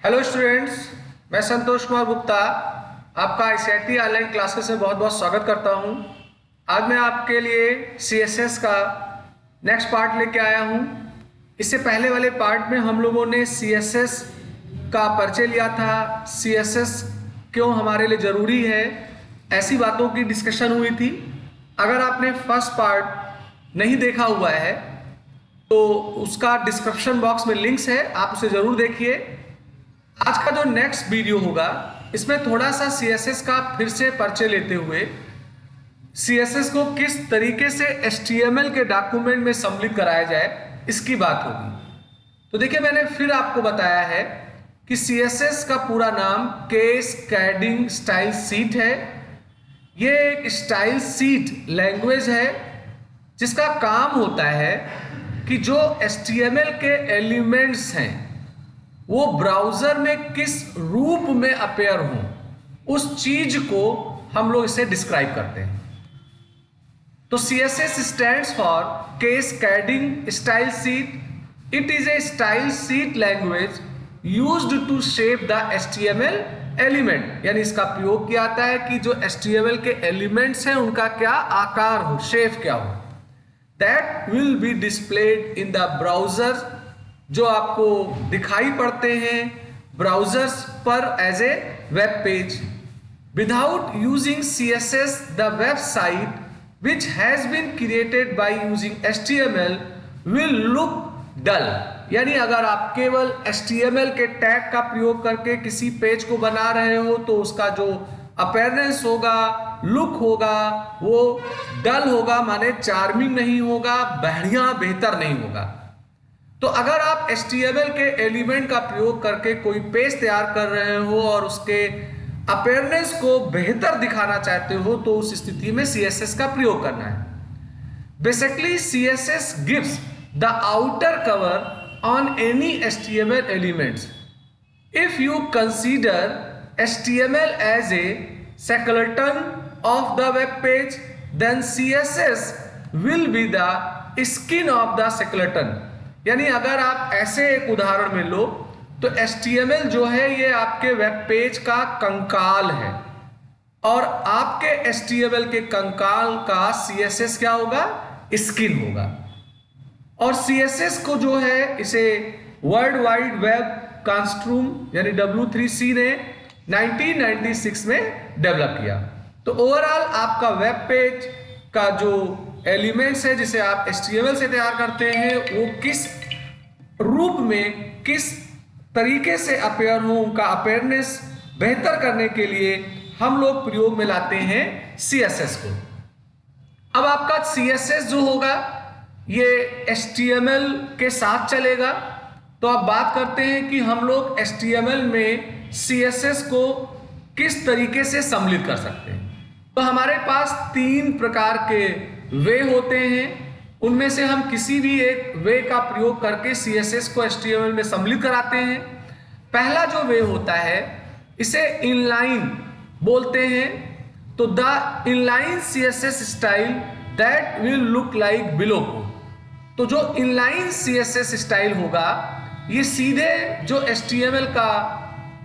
Hello students, मैं संतोष कुमार गुप्ता आपका ICIT online classes में बहुत बहुत स्वागत करता हूं। आज मैं आपके लिए सीएसएस का नेक्स्ट पार्ट लेके आया हूं। इससे पहले वाले पार्ट में हम लोगों ने सीएसएस का परिचय लिया था, सीएसएस क्यों हमारे लिए ज़रूरी है, ऐसी बातों की डिस्कशन हुई थी। अगर आपने फर्स्ट पार्ट नहीं देखा हुआ है तो उसका डिस्क्रिप्शन बॉक्स में लिंक्स है, आप उसे ज़रूर देखिए। आज का जो नेक्स्ट वीडियो होगा इसमें थोड़ा सा सीएसएस का फिर से परिचय लेते हुए सीएसएस को किस तरीके से एचटीएमएल के डॉक्यूमेंट में सम्मिलित कराया जाए इसकी बात होगी। तो देखिए, मैंने फिर आपको बताया है कि सीएसएस का पूरा नाम कैस्केडिंग स्टाइल शीट है। ये एक स्टाइल शीट लैंग्वेज है जिसका काम होता है कि जो एचटीएमएल के एलिमेंट्स हैं वो ब्राउजर में किस रूप में अपेयर हो, उस चीज को हम लोग इसे डिस्क्राइब करते हैं। तो CSS stands for cascading style sheet. It is a style sheet language used to shape the HTML element, यानी इसका प्रयोग किया जाता है कि जो HTML के एलिमेंट्स हैं उनका क्या आकार हो, शेप क्या हो। That will be displayed in the browser, जो आपको दिखाई पड़ते हैं ब्राउजर्स पर as a web page. Without using CSS the website which has been created by using HTML will look dull. यानी अगर आप केवल HTML के टैग का प्रयोग करके किसी पेज को बना रहे हो तो उसका जो अपीयरेंस होगा, लुक होगा, वो डल होगा, माने चार्मिंग नहीं होगा, बढ़िया बेहतर नहीं होगा। तो अगर आप HTML के एलिमेंट का प्रयोग करके कोई पेज तैयार कर रहे हो और उसके अपीयरेंस को बेहतर दिखाना चाहते हो तो उस स्थिति में CSS का प्रयोग करना है। Basically CSS gives the outer cover on any HTML elements. If you consider HTML as a skeleton of the web page, then CSS will be the skin of the skeleton। यानी अगर आप ऐसे एक उदाहरण में लो तो HTML जो है ये आपके वेब पेज का कंकाल है और आपके HTML के कंकाल का CSS क्या होगा, स्किन होगा। और CSS को जो है इसे वर्ल्ड वाइड वेब कंस्ट्रूम यानी W3C ने 1996 में डेवलप किया। तो ओवरऑल आपका वेब पेज का जो एलिमेंट्स है जिसे आप HTML से तैयार करते हैं वो किस रूप में, किस तरीके से अपेयर हो, उनका अपेयरनेस बेहतर करने के लिए हम लोग प्रयोग में लाते हैं CSS को। अब आपका CSS जो होगा ये HTML के साथ चलेगा। तो अब बात करते हैं कि हम लोग HTML में CSS को किस तरीके से सम्मिलित कर सकते हैं। तो हमारे पास 3 प्रकार के वे होते हैं, उनमें से हम किसी भी एक वे का प्रयोग करके CSS को HTML में सम्मिलित कराते हैं। पहला जो वे होता है इसे इनलाइन बोलते हैं। तो the inline CSS style that will look like below. तो जो इनलाइन CSS स्टाइल होगा ये सीधे जो HTML का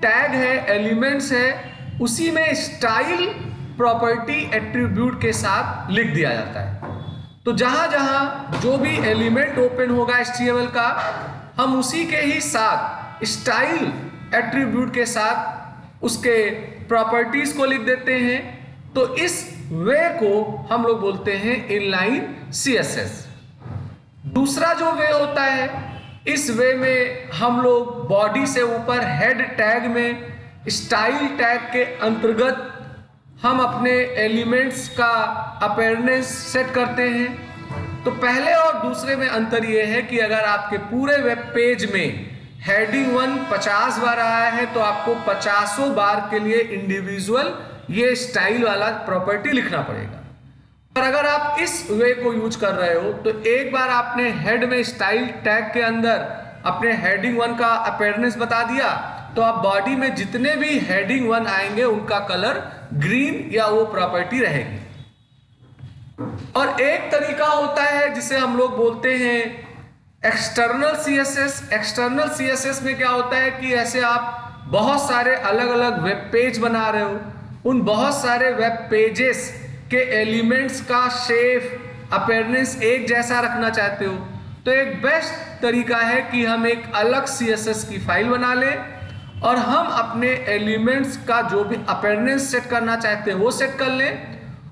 टैग है, एलिमेंट्स है, उसी में स्टाइल प्रॉपर्टी एट्रीब्यूट के साथ लिख दिया जाता है। तो जहां जहां जो भी एलिमेंट ओपन होगा HTML का, हम उसी के ही साथ स्टाइल एट्रीब्यूट के साथ उसके प्रॉपर्टीज को लिख देते हैं। तो इस वे को हम लोग बोलते हैं इनलाइन CSS। दूसरा जो वे होता है, इस वे में हम लोग बॉडी से ऊपर हेड टैग में स्टाइल टैग के अंतर्गत हम अपने एलिमेंट्स का अपीयरेंस सेट करते हैं। तो पहले और दूसरे में अंतर यह है कि अगर आपके पूरे वेब पेज में हेडिंग 1 50 बार आया है तो आपको 50 बार के लिए इंडिविजुअल ये स्टाइल वाला प्रॉपर्टी लिखना पड़ेगा। और अगर आप इस वे को यूज कर रहे हो तो एक बार आपने हेड में स्टाइल टैग के अंदर अपने हेडिंग 1 का अपीयरेंस बता दिया तो आप बॉडी में जितने भी हेडिंग 1 आएंगे उनका कलर ग्रीन या वो प्रॉपर्टी रहेगी। और एक तरीका होता है जिसे हम लोग बोलते हैं एक्सटर्नल CSS। एक्सटर्नल CSS में क्या होता है कि ऐसे आप बहुत सारे अलग अलग वेब पेज बना रहे हो, उन बहुत सारे वेब पेजेस के एलिमेंट्स का शेप अपीयरेंस एक जैसा रखना चाहते हो, तो एक बेस्ट तरीका है कि हम एक अलग CSS की फाइल बना लें और हम अपने एलिमेंट्स का जो भी अपीयरेंस सेट करना चाहते हैं वो सेट कर लें,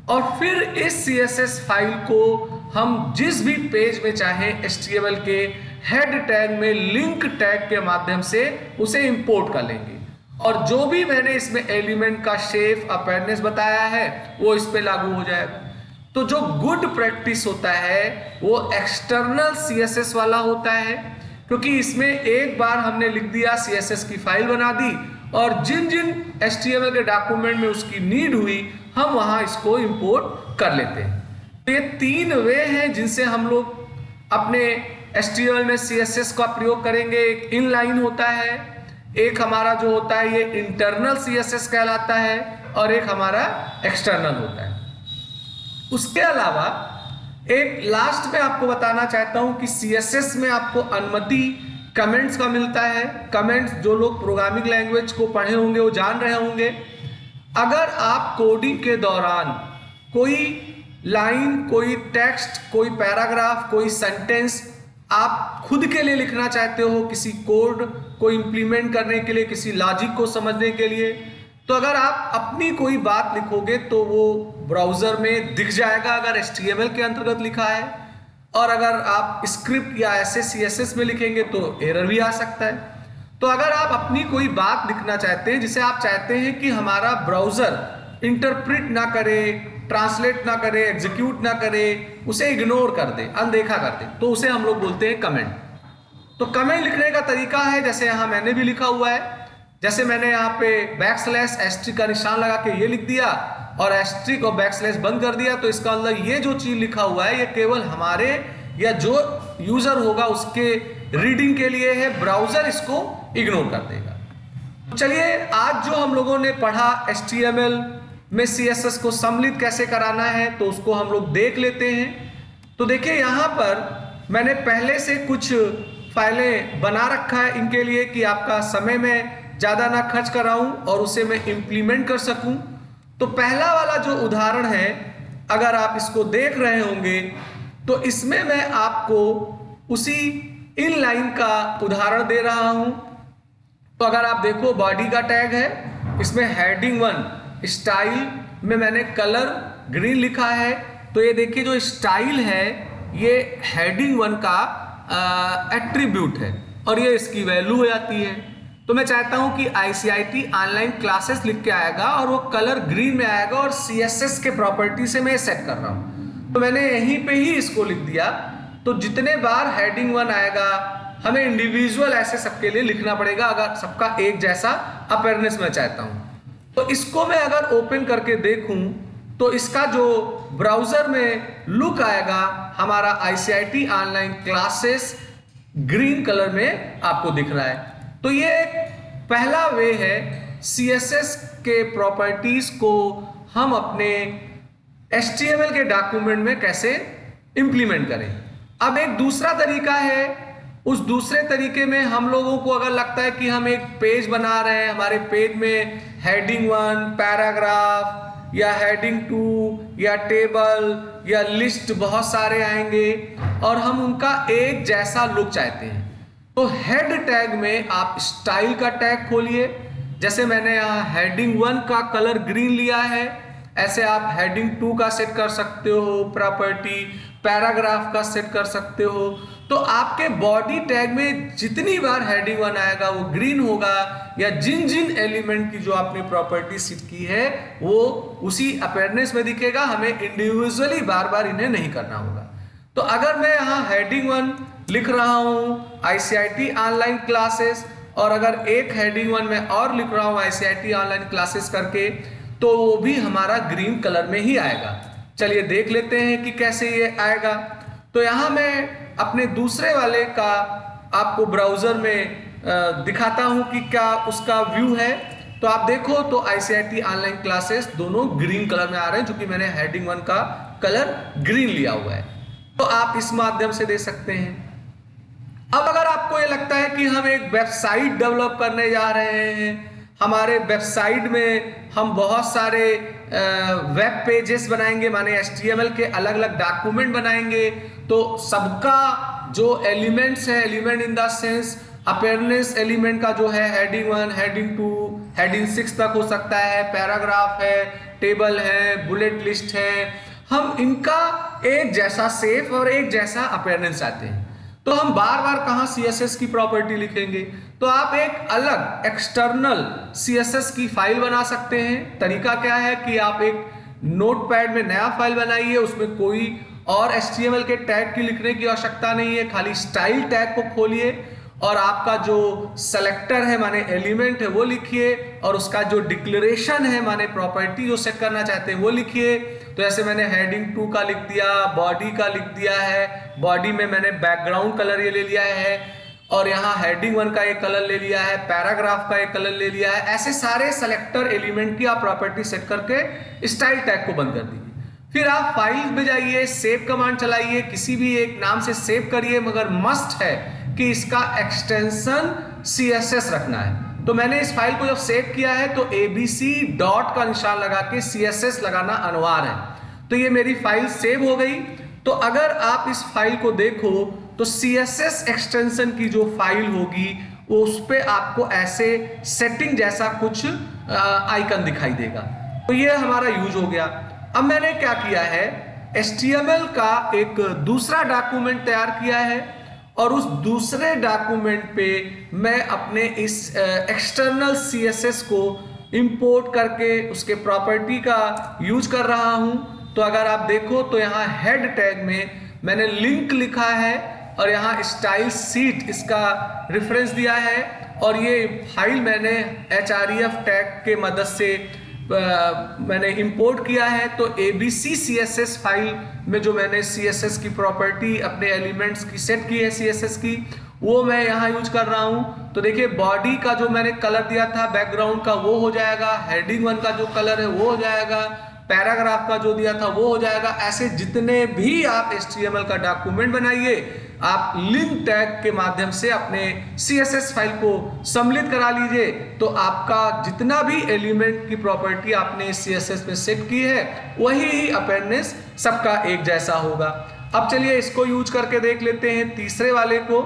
और फिर इस CSS फाइल को हम जिस भी पेज में चाहें HTML के हेड टैग में लिंक टैग के माध्यम से उसे इंपोर्ट कर लेंगे, और जो भी मैंने इसमें एलिमेंट का शेप अपीयरेंस बताया है वो इस पे लागू हो जाएगा। तो जो गुड प्रैक्टिस होता है वो एक्सटर्नल CSS वाला होता है, क्योंकि इसमें एक बार हमने लिख दिया, CSS की फाइल बना दी, और जिन जिन HTML के डॉक्यूमेंट में उसकी नीड हुई हम वहां इसको इंपोर्ट कर लेते हैं। तो ये 3 वे हैं जिनसे हम लोग अपने HTML में CSS का प्रयोग करेंगे। एक इनलाइन होता है, एक हमारा जो होता है ये इंटरनल CSS कहलाता है, और एक हमारा एक्सटर्नल होता है। उसके अलावा एक लास्ट में आपको बताना चाहता हूं कि CSS में आपको अनुमति कमेंट्स का मिलता है। कमेंट्स जो लोग प्रोग्रामिंग लैंग्वेज को पढ़े होंगे वो जान रहे होंगे। अगर आप कोडिंग के दौरान कोई लाइन, कोई टेक्स्ट, कोई पैराग्राफ, कोई सेंटेंस आप खुद के लिए लिखना चाहते हो, किसी कोड को इंप्लीमेंट करने के लिए, किसी लॉजिक को समझने के लिए, तो अगर आप अपनी कोई बात लिखोगे तो वो ब्राउजर में दिख जाएगा अगर HTML के अंतर्गत लिखा है, और अगर आप स्क्रिप्ट या ऐसे CSS में लिखेंगे तो एरर भी आ सकता है। तो अगर आप अपनी कोई बात लिखना चाहते हैं जिसे आप चाहते हैं कि हमारा ब्राउजर इंटरप्रेट ना करे, ट्रांसलेट ना करे, एग्जीक्यूट ना करे, उसे इग्नोर कर दे, अनदेखा कर दे, तो उसे हम लोग बोलते हैं कमेंट। तो कमेंट लिखने का तरीका है, जैसे यहाँ मैंने भी लिखा हुआ है, जैसे मैंने यहाँ पे # का निशान लगा के ये लिख दिया और * और बैकस्लैश बंद कर दिया, तो इसका मतलब ये जो चीज लिखा हुआ है ये केवल हमारे या जो यूजर होगा उसके रीडिंग के लिए है, ब्राउजर इसको इग्नोर कर देगा। चलिए आज जो हम लोगों ने पढ़ा HTML में CSS को सम्मिलित कैसे कराना है तो उसको हम लोग देख लेते हैं। तो देखिए यहाँ पर मैंने पहले से कुछ फाइलें बना रखा है इनके लिए कि आपका समय में ज़्यादा ना खर्च कराऊं और उसे मैं इम्प्लीमेंट कर सकूं। तो पहला वाला जो उदाहरण है, अगर आप इसको देख रहे होंगे तो इसमें मैं आपको उसी इनलाइन का उदाहरण दे रहा हूं। तो अगर आप देखो बॉडी का टैग है, इसमें हेडिंग 1 स्टाइल में मैंने कलर ग्रीन लिखा है। तो ये देखिए जो स्टाइल है ये हेडिंग 1 का एट्रीब्यूट है और ये इसकी वैल्यू हो जाती है। तो मैं चाहता हूं कि ICIT ऑनलाइन क्लासेस लिख के आएगा और वो कलर ग्रीन में आएगा और CSS के प्रॉपर्टी से मैं सेट कर रहा हूं। तो मैंने यहीं पे ही इसको लिख दिया। तो जितने बार हेडिंग 1 आएगा हमें इंडिविजुअल ऐसे सबके लिए लिखना पड़ेगा, अगर सबका एक जैसा अपीयरेंस मैं चाहता हूं। तो इसको मैं अगर ओपन करके देखूं तो इसका जो ब्राउजर में लुक आएगा हमारा ICIT online classes green colour में आपको दिख रहा है। तो ये एक पहला वे है CSS के प्रॉपर्टीज को हम अपने HTML के डॉक्यूमेंट में कैसे इंप्लीमेंट करें। अब एक दूसरा तरीका है, उस दूसरे तरीके में हम लोगों को अगर लगता है कि हम एक पेज बना रहे हैं, हमारे पेज में हेडिंग 1, पैराग्राफ या हेडिंग 2 या टेबल या लिस्ट बहुत सारे आएंगे और हम उनका एक जैसा लुक चाहते हैं, तो हेड टैग में आप स्टाइल का टैग खोलिए। जैसे मैंने यहाँ हेडिंग 1 का कलर ग्रीन लिया है, ऐसे आप हेडिंग 2 का सेट कर सकते हो, प्रॉपर्टी पैराग्राफ का सेट कर सकते हो। तो आपके बॉडी टैग में जितनी बार हेडिंग 1 आएगा वो ग्रीन होगा, या जिन जिन एलिमेंट की जो आपने प्रॉपर्टी सेट की है वो उसी अपीयरेंस में दिखेगा। हमें इंडिविजुअली बार बार इन्हें नहीं करना होगा। तो अगर मैं यहाँ हेडिंग 1 लिख रहा हूँ ICIT ऑनलाइन क्लासेस, और अगर एक हेडिंग 1 में और लिख रहा हूँ ICIT ऑनलाइन क्लासेस करके, तो वो भी हमारा ग्रीन कलर में ही आएगा। चलिए देख लेते हैं कि कैसे ये आएगा। तो यहाँ मैं अपने दूसरे वाले का आपको ब्राउजर में दिखाता हूँ कि क्या उसका व्यू है। तो आप देखो तो ICIT ऑनलाइन क्लासेस दोनों ग्रीन कलर में आ रहे हैं, क्योंकि मैंने हेडिंग 1 का कलर ग्रीन लिया हुआ है। तो आप इस माध्यम से दे सकते हैं। अब अगर आपको ये लगता है कि हम एक वेबसाइट डेवलप करने जा रहे हैं हमारे वेबसाइट में हम बहुत सारे वेब पेजेस बनाएंगे, माने HTML के अलग अलग डॉक्यूमेंट बनाएंगे। तो सबका जो एलिमेंट्स है, element in the sense appearance element का जो है हेडिंग 1, हेडिंग 2, हेडिंग 6 तक हो सकता है, पैराग्राफ है, टेबल है, बुलेट लिस्ट है, हम इनका एक जैसा सेफ और एक जैसा अपेयरनेस चाहते हैं। तो हम बार बार कहाँ CSS की प्रॉपर्टी लिखेंगे? तो आप एक अलग एक्सटर्नल CSS की फाइल बना सकते हैं। तरीका क्या है कि आप एक नोटपैड में नया फाइल बनाइए, उसमें कोई और HTML के टैग की लिखने की आवश्यकता नहीं है, खाली स्टाइल टैग को खोलिए और आपका जो सेलेक्टर है माने एलिमेंट है वो लिखिए, और उसका जो डिक्लेरेशन है माने प्रॉपर्टी जो सेट करना चाहते हैं वो लिखिए। तो ऐसे मैंने हेडिंग 2 का लिख दिया, बॉडी का लिख दिया है, बॉडी में मैंने बैकग्राउंड कलर ये ले लिया है, और यहाँ हेडिंग 1 का एक कलर ले लिया है, पैराग्राफ का एक कलर ले लिया है। ऐसे सारे सेलेक्टर एलिमेंट की आप प्रॉपर्टी सेट करके स्टाइल टैग को बंद कर दीजिए। फिर आप फाइल में जाइए, सेव कमांड चलाइए, किसी भी एक नाम से सेव करिए, मगर मस्ट है कि इसका एक्सटेंशन CSS रखना है। तो मैंने इस फाइल को जब सेव किया है तो ABC डॉट का निशान लगा के CSS लगाना अनिवार्य है। तो ये मेरी फाइल सेव हो गई। तो अगर आप इस फाइल को देखो तो CSS एक्सटेंशन की जो फाइल होगी वो उस पर आपको ऐसे सेटिंग जैसा कुछ आइकन दिखाई देगा। तो ये हमारा यूज हो गया। अब मैंने क्या किया है, HTML का एक दूसरा डॉक्यूमेंट तैयार किया है, और उस दूसरे डॉक्यूमेंट पे मैं अपने इस एक्सटर्नल CSS को इंपोर्ट करके उसके प्रॉपर्टी का यूज कर रहा हूं। तो अगर आप देखो तो यहाँ हेड टैग में मैंने लिंक लिखा है और यहाँ स्टाइल सीट इसका रेफरेंस दिया है, और ये फाइल मैंने href टैग के मदद से मैंने इंपोर्ट किया है। तो ABC CSS फाइल में जो मैंने CSS की प्रॉपर्टी अपने एलिमेंट्स की सेट की है CSS की, वो मैं यहाँ यूज कर रहा हूँ। तो देखिए बॉडी का जो मैंने कलर दिया था बैकग्राउंड का वो हो जाएगा, हेडिंग 1 का जो कलर है वो हो जाएगा, पैराग्राफ का जो दिया था वो हो जाएगा। ऐसे जितने भी आप HTML का डॉक्यूमेंट बनाइए, आप लिंक टैग के माध्यम से अपने CSS फाइल को सम्मिलित करा लीजिए, तो आपका जितना भी एलिमेंट की प्रॉपर्टी आपने CSS में सेट की है वही अपेयरनेस सबका एक जैसा होगा। अब चलिए इसको यूज करके देख लेते हैं तीसरे वाले को।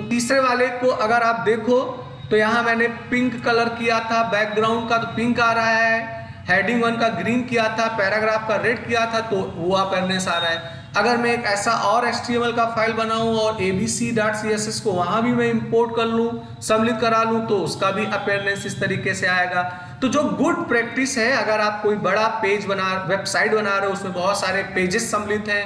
तीसरे वाले को अगर आप देखो तो यहाँ मैंने पिंक कलर किया था, बैकग्राउंड का तो पिंक आ रहा है, हेडिंग 1 का ग्रीन किया था, पैराग्राफ का रेड किया था, तो वो अपेयरनेस आ रहा है। अगर मैं एक ऐसा और HTML का फाइल बनाऊं और abc.css को वहां भी मैं इंपोर्ट कर लूं, सम्मिलित करा लूं, तो उसका भी अपेयरनेस इस तरीके से आएगा। तो जो गुड प्रैक्टिस है, अगर आप कोई बड़ा पेज वेबसाइट बना रहे हो, उसमें बहुत सारे पेजेस सम्मिलित हैं,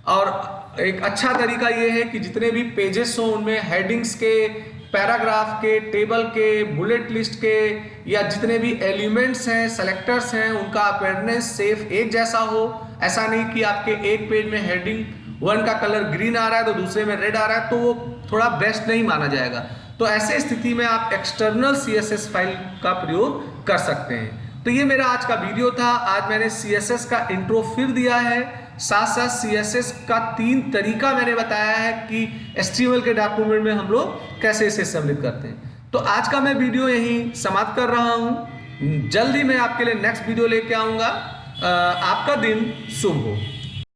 और एक अच्छा तरीका ये है कि जितने भी पेजेस हो उनमें हेडिंग्स के, पैराग्राफ के, टेबल के, बुलेट लिस्ट के, या जितने भी एलिमेंट्स हैं, सेलेक्टर्स हैं, उनका अपेयरनेस सेफ एक जैसा हो। ऐसा नहीं कि आपके एक पेज में हेडिंग 1 का कलर ग्रीन आ रहा है तो दूसरे में रेड आ रहा है, तो वो थोड़ा बेस्ट नहीं माना जाएगा। तो ऐसे स्थिति में आप एक्सटर्नल CSS फाइल का प्रयोग कर सकते हैं। तो ये मेरा आज का वीडियो था। आज मैंने CSS का इंट्रो फिर दिया है, साथ साथ CSS का 3 तरीका मैंने बताया है कि HTML के डॉक्यूमेंट में हम लोग कैसे इसे सम्मिलित करते हैं। तो आज का मैं वीडियो यहीं समाप्त कर रहा हूँ। जल्दी मैं आपके लिए नेक्स्ट वीडियो लेके आऊँगा। आपका दिन शुभ हो।